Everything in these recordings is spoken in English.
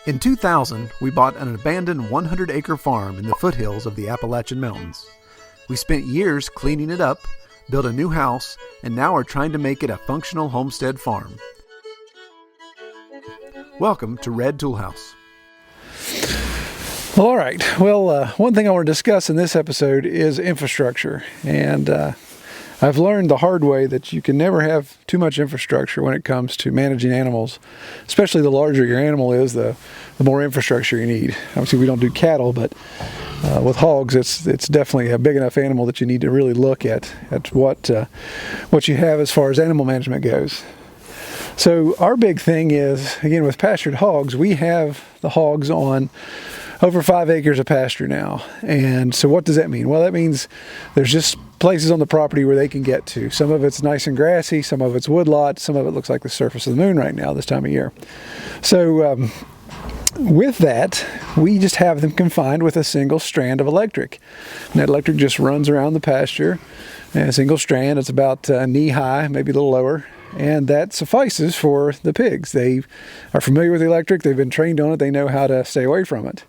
In 2000, we bought an abandoned 100-acre farm in the foothills of the Appalachian Mountains. We spent years cleaning it up, built a new house, and now are trying to make it a functional homestead farm. Welcome to Red Toolhouse. All right. Well, one thing I want to discuss in this episode is infrastructure. And I've learned the hard way that you can never have too much infrastructure when it comes to managing animals. Especially the larger your animal is, the more infrastructure you need. Obviously, we don't do cattle, but with hogs, it's definitely a big enough animal that you need to really look at what you have as far as animal management goes. So our big thing is, again, with pastured hogs, we have the hogs on over 5 acres of pasture now. And so what does that mean? Well, that means there's just places on the property where they can get to. Some of it's nice and grassy, some of it's woodlot, some of it looks like the surface of the moon right now this time of year. So with that, we just have them confined with a single strand of electric. And that electric just runs around the pasture, and a single strand. It's about knee high, maybe a little lower. And that suffices for the pigs. They are familiar with the electric, they've been trained on it, they know how to stay away from it.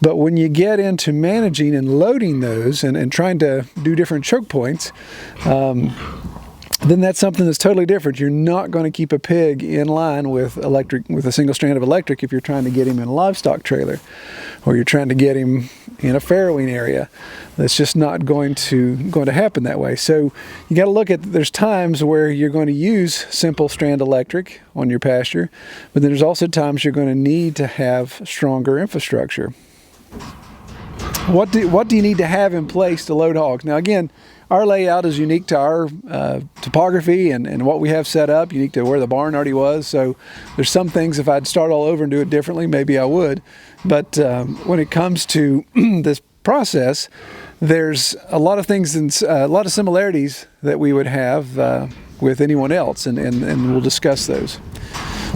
But when you get into managing and loading those and trying to do different choke points, then that's something that's totally different. You're not going to keep a pig in line with a single strand of electric if you're trying to get him in a livestock trailer, or you're trying to get him in a farrowing area. That's just not going to happen that way. So you got to look at, there's times where you're going to use simple strand electric on your pasture, but then there's also times you're going to need to have stronger infrastructure. What do you need to have in place to load hogs? Now again, our layout is unique to our topography and what we have set up, unique to where the barn already was. So there's some things, if I'd start all over and do it differently, maybe I would. But when it comes to this process, there's a lot of things and a lot of similarities that we would have with anyone else, and we'll discuss those.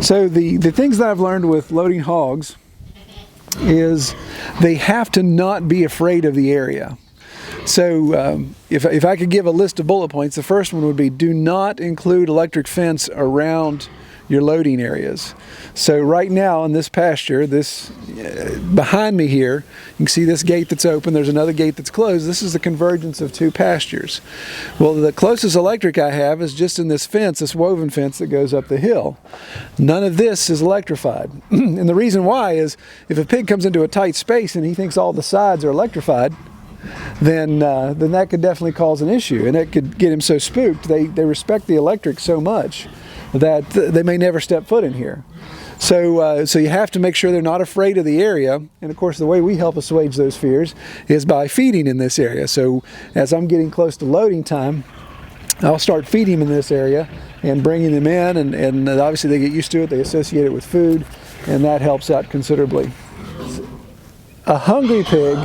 So the things that I've learned with loading hogs is they have to not be afraid of the area. So if I could give a list of bullet points, the first one would be, do not include electric fence around your loading areas. So right now in this pasture, behind me here, you can see this gate that's open, there's another gate that's closed. This is the convergence of two pastures. Well, the closest electric I have is just in this fence, this woven fence that goes up the hill. None of this is electrified. And the reason why is, if a pig comes into a tight space and he thinks all the sides are electrified, then that could definitely cause an issue, and it could get him so spooked. They respect the electric so much that they may never step foot in here. So you have to make sure they're not afraid of the area. And of course, the way we help assuage those fears is by feeding in this area. So as I'm getting close to loading time, I'll start feeding them in this area and bringing them in, and obviously they get used to it, they associate it with food, and that helps out considerably. A hungry pig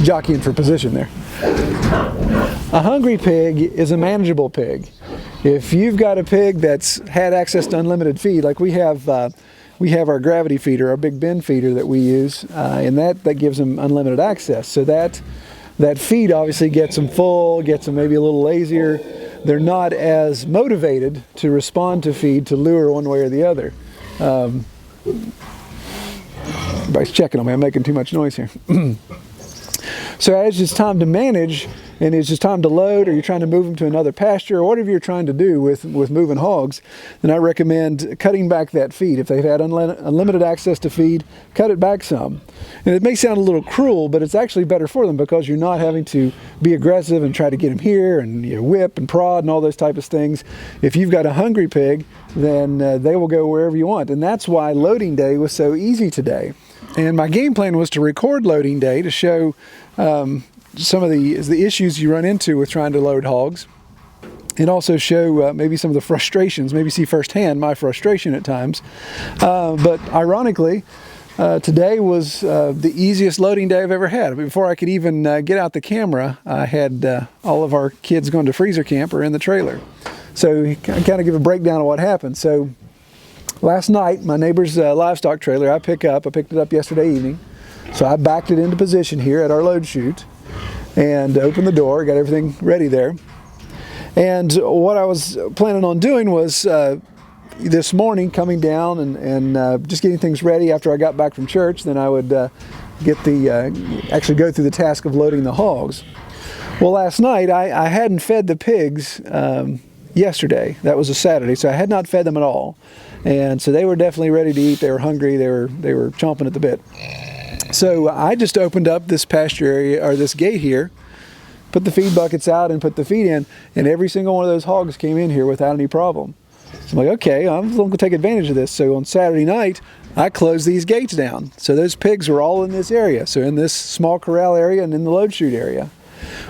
jockeying for position there. A hungry pig is a manageable pig. If you've got a pig that's had access to unlimited feed, like we have our gravity feeder, our big bin feeder that we use, and that gives them unlimited access. So that feed obviously gets them full, gets them maybe a little lazier. They're not as motivated to respond to feed, to lure one way or the other. Everybody's checking on me, I'm making too much noise here. So as it's time to manage, and it's just time to load, or you're trying to move them to another pasture, or whatever you're trying to do with moving hogs, then I recommend cutting back that feed. If they've had unlimited access to feed, cut it back some. And it may sound a little cruel, but it's actually better for them, because you're not having to be aggressive and try to get them here and whip and prod and all those type of things. If you've got a hungry pig, then they will go wherever you want. And that's why loading day was so easy today. And my game plan was to record loading day to show some of the issues you run into with trying to load hogs, and also show maybe some of the frustrations, maybe see firsthand my frustration at times. But ironically, today was the easiest loading day I've ever had. Before I could even get out the camera, I had all of our kids going to freezer camp or in the trailer. So I kind of give a breakdown of what happened. So last night, my neighbor's livestock trailer I picked it up yesterday evening. So I backed it into position here at our load chute and opened the door, got everything ready there. And what I was planning on doing was this morning coming down and just getting things ready after I got back from church. Then I would actually go through the task of loading the hogs. Well, last night I hadn't fed the pigs yesterday. That was a Saturday, so I had not fed them at all. And so they were definitely ready to eat. They were hungry. They were chomping at the bit. So I just opened up this pasture area, or this gate here, put the feed buckets out and put the feed in, and every single one of those hogs came in here without any problem. So I'm like, okay, I'm going to take advantage of this. So on Saturday night, I closed these gates down. So those pigs were all in this area. So in this small corral area and in the load chute area.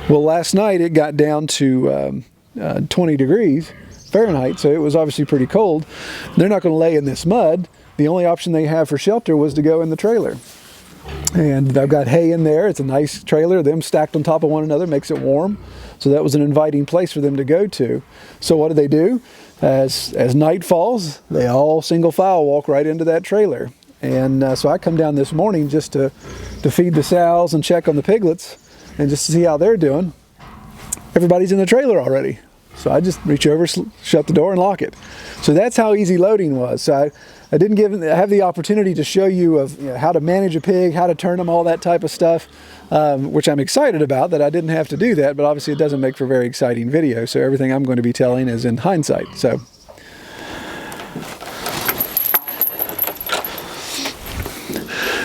Well, last night it got down to 20 degrees Fahrenheit, so it was obviously pretty cold. They're not going to lay in this mud. The only option they have for shelter was to go in the trailer. And I've got hay in there. It's a nice trailer. Them stacked on top of one another makes it warm. So that was an inviting place for them to go to. So what do? As night falls, they all single file walk right into that trailer. And so I come down this morning just to feed the sows and check on the piglets and just to see how they're doing. Everybody's in the trailer already. So I just reach over, shut the door, and lock it. So that's how easy loading was. So I didn't have the opportunity to show you of how to manage a pig, how to turn them, all that type of stuff, which I'm excited about that I didn't have to do that, but obviously it doesn't make for a very exciting video. So everything I'm going to be telling is in hindsight. So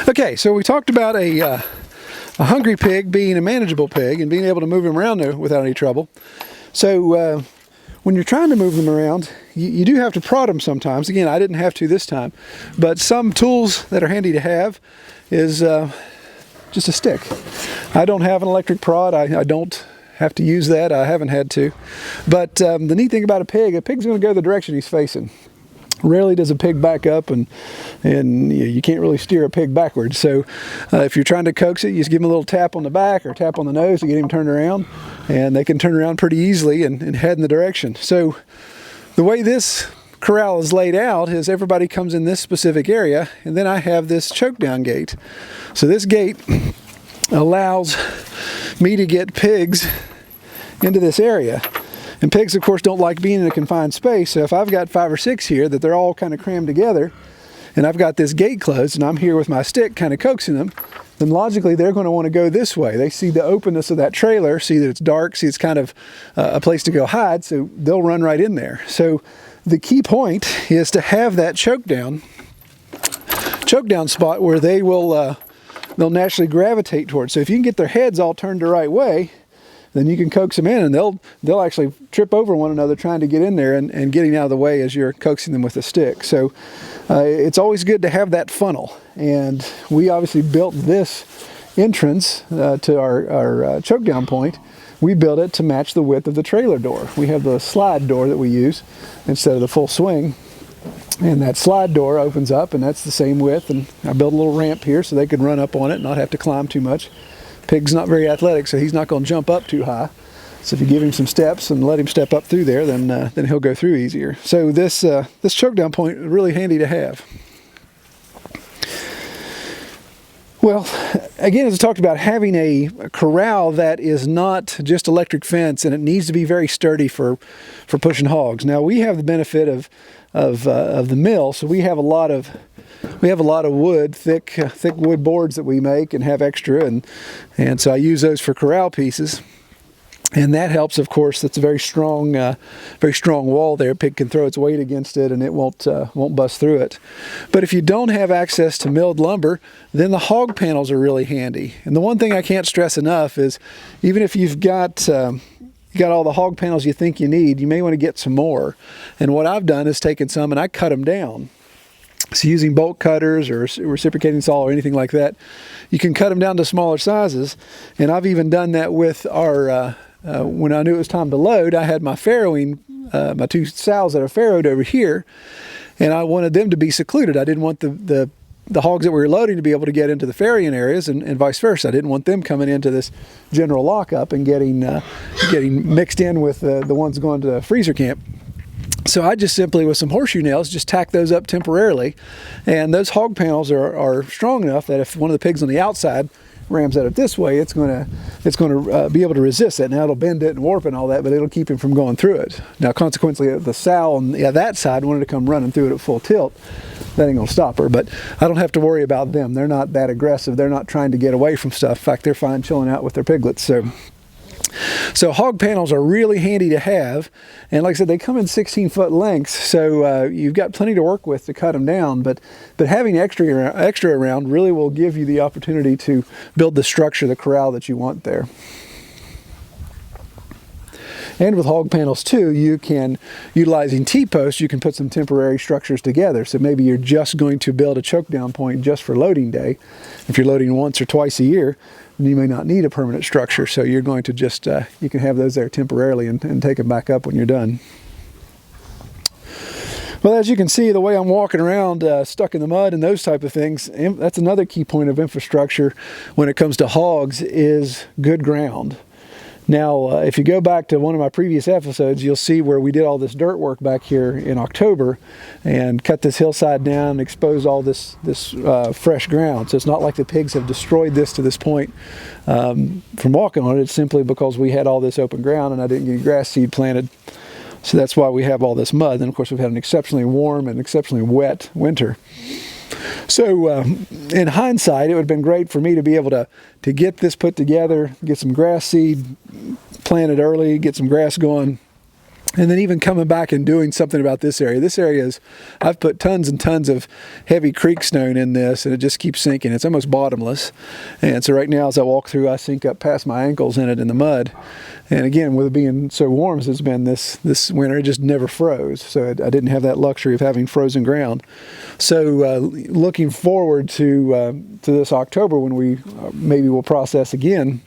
okay, so we talked about a hungry pig being a manageable pig and being able to move him around without any trouble. So when you're trying to move them around, you do have to prod them sometimes. Again, I didn't have to this time, but some tools that are handy to have is just a stick. I don't have an electric prod. I don't have to use that. I haven't had to. But the neat thing about a pig's going to go the direction he's facing. Rarely does a pig back up, and you can't really steer a pig backwards. So if you're trying to coax it, you just give him a little tap on the back or tap on the nose to get him turned around, and they can turn around pretty easily and head in the direction. So the way this corral is laid out is everybody comes in this specific area, and then I have this choke down gate. So this gate allows me to get pigs into this area. And pigs, of course, don't like being in a confined space. So if I've got 5 or 6 here that they're all kind of crammed together, and I've got this gate closed, and I'm here with my stick kind of coaxing them, then logically they're going to want to go this way. They see the openness of that trailer, see that it's dark, see it's kind of a place to go hide, so they'll run right in there. So the key point is to have that choke down spot where they will they'll naturally gravitate towards. So if you can get their heads all turned the right way, then you can coax them in, and they'll actually trip over one another trying to get in there and getting out of the way as you're coaxing them with a stick. So it's always good to have that funnel. And we obviously built this entrance to our choke down point. We built it to match the width of the trailer door. We have the slide door that we use instead of the full swing. And that slide door opens up, and that's the same width. And I built a little ramp here so they could run up on it and not have to climb too much. Pig's not very athletic, so he's not going to jump up too high. So if you give him some steps and let him step up through there, then he'll go through easier. So this choke down point is really handy to have. Well, again, as I talked about, having a corral that is not just electric fence, and it needs to be very sturdy for pushing hogs. Now we have the benefit of the mill, so we have a lot of wood, thick wood boards that we make and have extra, and so I use those for corral pieces, and that helps. Of course, that's a very strong wall there. A pig can throw its weight against it, and it won't bust through it. But if you don't have access to milled lumber, then the hog panels are really handy. And the one thing I can't stress enough is, even if you've got all the hog panels you think you need, you may want to get some more. And what I've done is taken some and I cut them down. So using bolt cutters or reciprocating saw or anything like that, you can cut them down to smaller sizes. And I've even done that with our, when I knew it was time to load, I had my farrowing, my 2 sows that are farrowed over here, and I wanted them to be secluded. I didn't want the hogs that we were loading to be able to get into the farrowing areas, and vice versa. I didn't want them coming into this general lockup and getting mixed in with the ones going to the freezer camp. So I just simply, with some horseshoe nails, just tack those up temporarily. And those hog panels are strong enough that if one of the pigs on the outside rams at it this way, it's going to be able to resist that. Now it'll bend it and warp and all that, but it'll keep him from going through it. Now consequently, the sow on that side wanted to come running through it at full tilt. That ain't going to stop her, but I don't have to worry about them. They're not that aggressive. They're not trying to get away from stuff. In fact, they're fine chilling out with their piglets. So hog panels are really handy to have, and like I said, they come in 16-foot lengths, so you've got plenty to work with to cut them down, but having extra around really will give you the opportunity to build the structure, the corral that you want there. And with hog panels too, you can, utilizing T-posts, you can put some temporary structures together. So maybe you're just going to build a choke down point just for loading day. If you're loading once or twice a year, then you may not need a permanent structure. So you're going to just, you can have those there temporarily and take them back up when you're done. Well, as you can see, the way I'm walking around stuck in the mud and those type of things, that's another key point of infrastructure when it comes to hogs is good ground. Now, if you go back to one of my previous episodes, you'll see where we did all this dirt work back here in October and cut this hillside down and exposed all this fresh ground. So it's not like the pigs have destroyed this to this point from walking on it. It's simply because we had all this open ground and I didn't get any grass seed planted. So that's why we have all this mud. And of course, we've had an exceptionally warm and exceptionally wet winter. So in hindsight, it would have been great for me to be able to get this put together, get some grass seed planted early, get some grass going, and then even coming back and doing something about this area. This area is, I've put tons and tons of heavy creek stone in this, and it just keeps sinking. It's almost bottomless. And so right now as I walk through, I sink up past my ankles in it in the mud. And again, with it being so warm as it's been this winter, it just never froze. So I didn't have that luxury of having frozen ground. So looking forward to this October when we maybe will process again,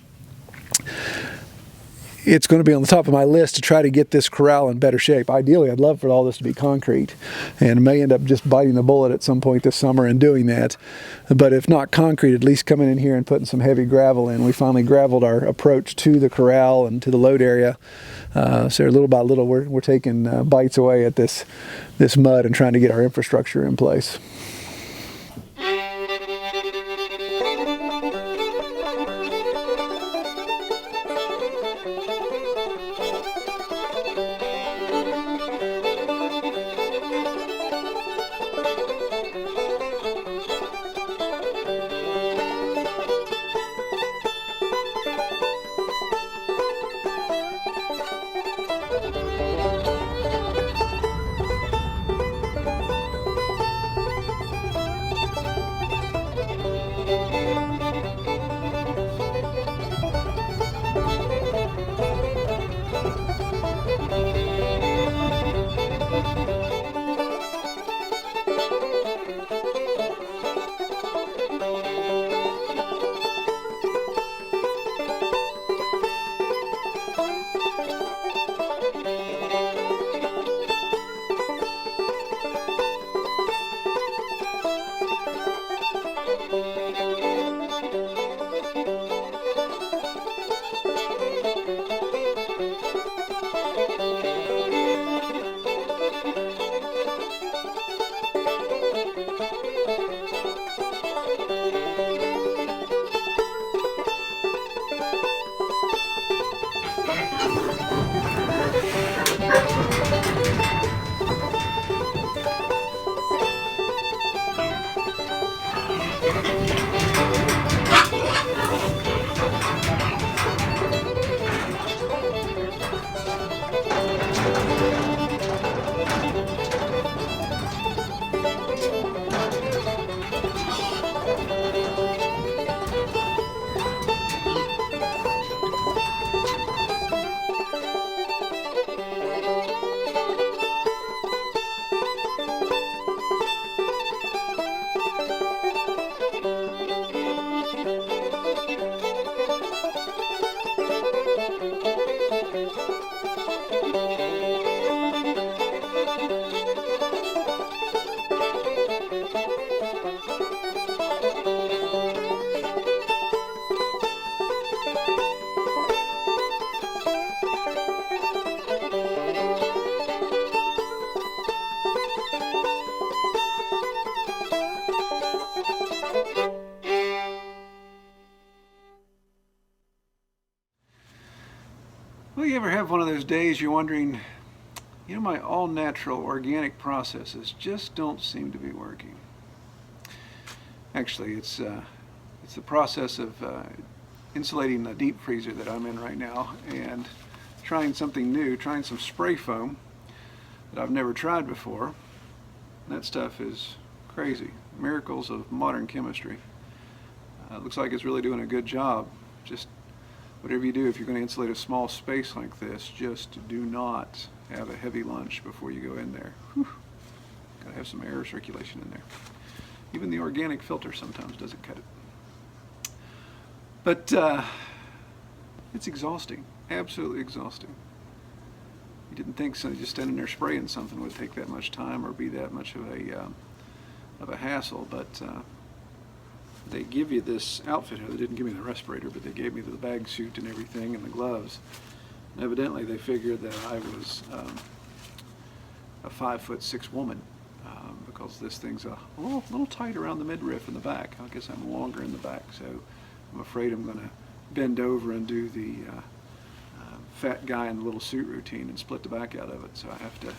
it's going to be on the top of my list to try to get this corral in better shape. Ideally, I'd love for all this to be concrete, and may end up just biting the bullet at some point this summer and doing that. But if not concrete, at least coming in here and putting some heavy gravel in. We finally graveled our approach to the corral and to the load area. So little by little, we're taking bites away at this mud and trying to get our infrastructure in place. have one of those days you're wondering, you know, my all-natural organic processes just don't seem to be working. Actually, it's the process of insulating the deep freezer that I'm in right now and trying something new, trying some spray foam that I've never tried before. That stuff is crazy. Miracles of modern chemistry. It looks like it's really doing a good job. Just whatever you do, if you're going to insulate a small space like this, just do not have a heavy lunch before you go in there. Whew. Gotta have some air circulation in there. Even the organic filter sometimes doesn't cut it. But it's exhausting, absolutely exhausting. You didn't think so, just standing there spraying something would take that much time or be that much of a hassle, but they give you this outfit here. They didn't give me the respirator, but they gave me the bag suit and everything and the gloves. And evidently they figured that I was a 5'6" woman because this thing's a little tight around the midriff in the back. I guess I'm longer in the back, so I'm afraid I'm going to bend over and do the fat guy in the little suit routine and split the back out of it. So I have to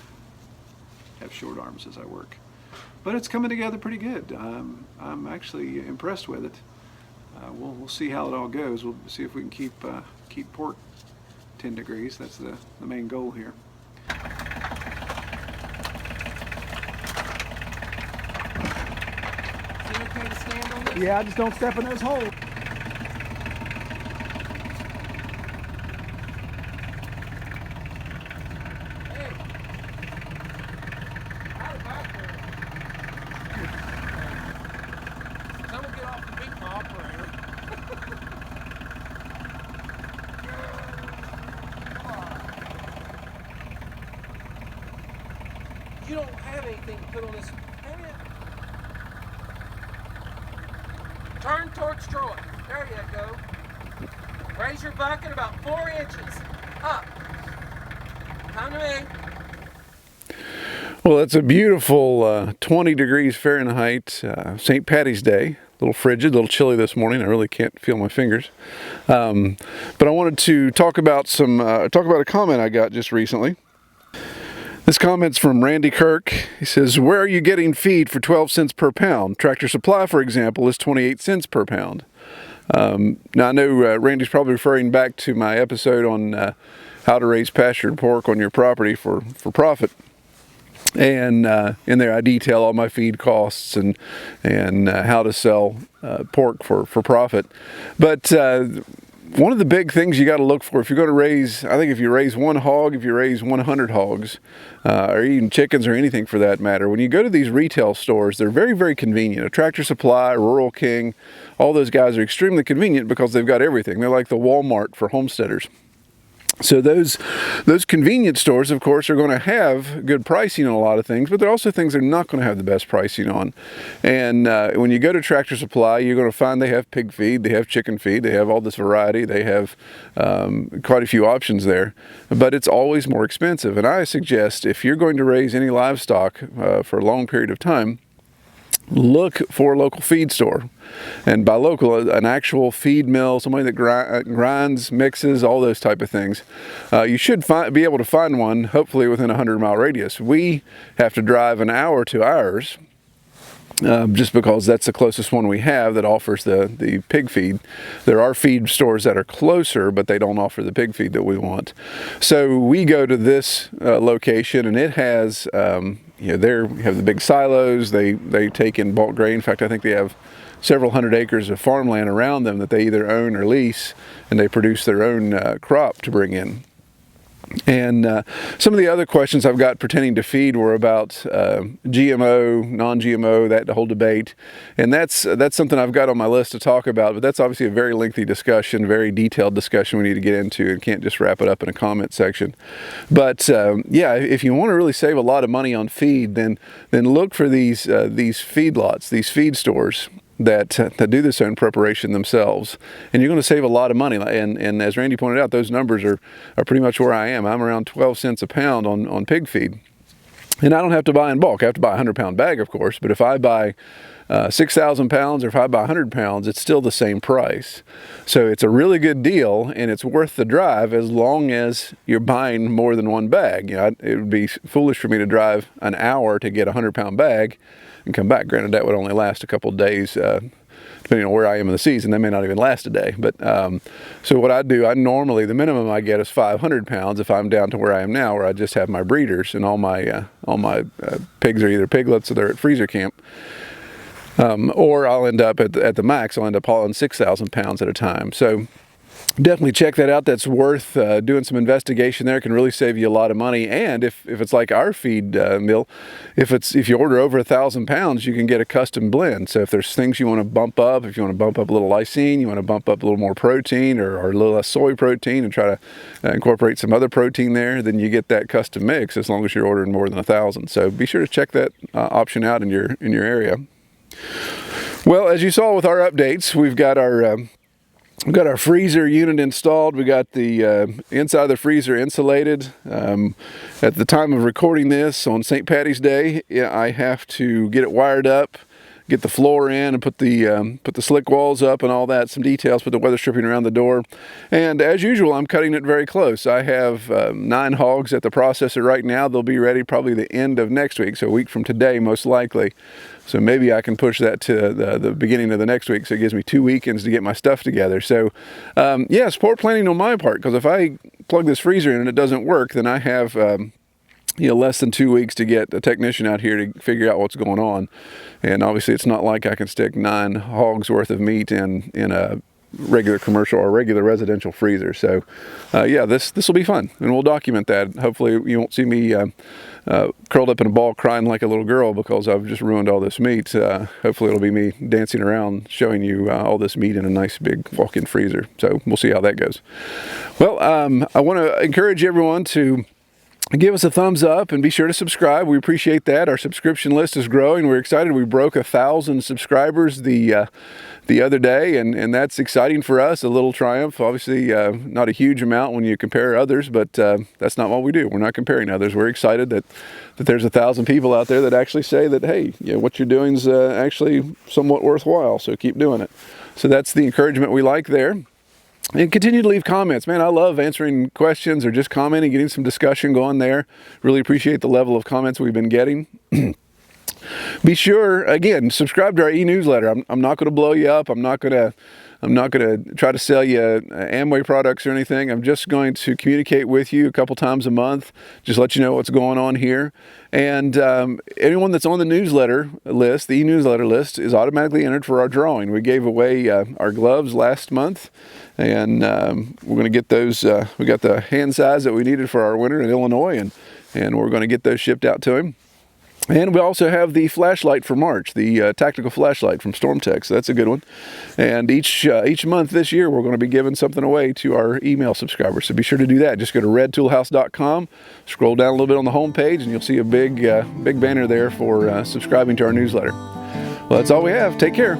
have short arms as I work. But it's coming together pretty good. I'm actually impressed with it. We'll see how it all goes. We'll see if we can keep pork 10 degrees. That's the main goal here. Is it okay to stand on this? Yeah, just don't step in those holes. You don't have anything to put on this. Turn towards Troy. There you go. Raise your bucket about 4 inches. Up. Come to me. Well, it's a beautiful 20 degrees Fahrenheit St. Patty's Day. A little frigid, a little chilly this morning. I really can't feel my fingers. But I wanted to talk about a comment I got just recently. This comment's from Randy Kirk. He says, "Where are you getting feed for 12 cents per pound? Tractor Supply, for example, is 28 cents per pound." Now I know Randy's probably referring back to my episode on how to raise pastured pork on your property for profit. And in there I detail all my feed costs and how to sell pork for profit. But one of the big things you got to look for if you're going to raise, I think if you raise one hog, if you raise 100 hogs, or even chickens or anything for that matter, when you go to these retail stores, they're very, very convenient. A Tractor Supply, Rural King, all those guys are extremely convenient because they've got everything. They're like the Walmart for homesteaders. So those convenience stores, of course, are going to have good pricing on a lot of things, but there are also things they're not going to have the best pricing on. And when you go to Tractor Supply, you're going to find they have pig feed, they have chicken feed, they have all this variety, they have quite a few options there, but it's always more expensive. And I suggest if you're going to raise any livestock for a long period of time, look for a local feed store. And by local, an actual feed mill, somebody that grinds, mixes, all those type of things. You should be able to find one, hopefully within a 100-mile radius. We have to drive an hour to ours, just because that's the closest one we have that offers the pig feed. There are feed stores that are closer, but they don't offer the pig feed that we want. So we go to this location, and it has, you know, they have the big silos. They take in bulk grain. In fact, I think they have several hundred acres of farmland around them that they either own or lease, and they produce their own crop to bring in. And some of the other questions I've got pertaining to feed were about GMO, non-GMO, that whole debate. And that's something I've got on my list to talk about, but that's obviously a very lengthy discussion, very detailed discussion we need to get into, and can't just wrap it up in a comment section. But yeah, if you want to really save a lot of money on feed, then look for these feedlots, these feed stores that do this own preparation themselves, and you're going to save a lot of money. And as Randy pointed out, those numbers are pretty much where I am. I'm around 12 cents a pound on pig feed. And I don't have to buy in bulk. I have to buy a 100-pound bag, of course, but if I buy 6,000 pounds or if I buy 100 pounds, it's still the same price. So it's a really good deal, and it's worth the drive as long as you're buying more than one bag. You know, it would be foolish for me to drive an hour to get a 100-pound bag and come back. Granted, that would only last a couple of days, depending on where I am in the season. That may not even last a day. But so what I do, I normally, the minimum I get is 500 pounds if I'm down to where I am now, where I just have my breeders and all my pigs are either piglets or they're at freezer camp. Or I'll end up at the max, I'll end up hauling 6,000 pounds at a time. So definitely check that out. That's worth doing some investigation there. It can really save you a lot of money. And if it's like our feed mill, if you order over 1,000 pounds, you can get a custom blend. So if there's things you want to bump up, if you want to bump up a little lysine, you want to bump up a little more protein or a little less soy protein and try to incorporate some other protein there, then you get that custom mix as long as you're ordering more than 1,000. So be sure to check that option out in your area. Well, as you saw with our updates, we've got our freezer unit installed. We got the inside of the freezer insulated. At the time of recording this on St. Patty's Day, I have to get it wired up, get the floor in, and put the slick walls up and all that. Some details, put the weather stripping around the door. And as usual, I'm cutting it very close. I have 9 hogs at the processor right now. They'll be ready probably the end of next week, so a week from today most likely. So maybe I can push that to the beginning of the next week, so it gives me 2 weekends to get my stuff together. So yeah, sport planning on my part, because if I plug this freezer in and it doesn't work, then I have less than 2 weeks to get a technician out here to figure out what's going on. And obviously it's not like I can stick 9 hogs worth of meat in a regular commercial or regular residential freezer. So yeah, this will be fun, and we'll document that. Hopefully you won't see me curled up in a ball crying like a little girl because I've just ruined all this meat. Hopefully it'll be me dancing around showing you all this meat in a nice big walk-in freezer. So we'll see how that goes. Well, I want to encourage everyone to give us a thumbs up and be sure to subscribe. We appreciate that. Our subscription list is growing. We're excited. We broke 1,000 subscribers the other day, and that's exciting for us. A little triumph. Obviously, not a huge amount when you compare others, but that's not what we do. We're not comparing others. We're excited that there's 1,000 people out there that actually say that, hey, what you're doing is actually somewhat worthwhile. So keep doing it. So that's the encouragement we like there. And continue to leave comments. Man, I love answering questions or just commenting, getting some discussion going there. Really appreciate the level of comments we've been getting. Be sure, again, subscribe to our e-newsletter. I'm not going to blow you up. I'm not going to try to sell you Amway products or anything. I'm just going to communicate with you a couple times a month, just let you know what's going on here. And anyone that's on the newsletter list, the e-newsletter list, is automatically entered for our drawing. We gave away our gloves last month, and we're going to get those. We got the hand size that we needed for our winter in Illinois, and we're going to get those shipped out to him. And we also have the flashlight for March, the tactical flashlight from StormTech. So that's a good one. And each month this year, we're going to be giving something away to our email subscribers. So be sure to do that. Just go to redtoolhouse.com, scroll down a little bit on the home page, and you'll see a big banner there for subscribing to our newsletter. Well, that's all we have. Take care.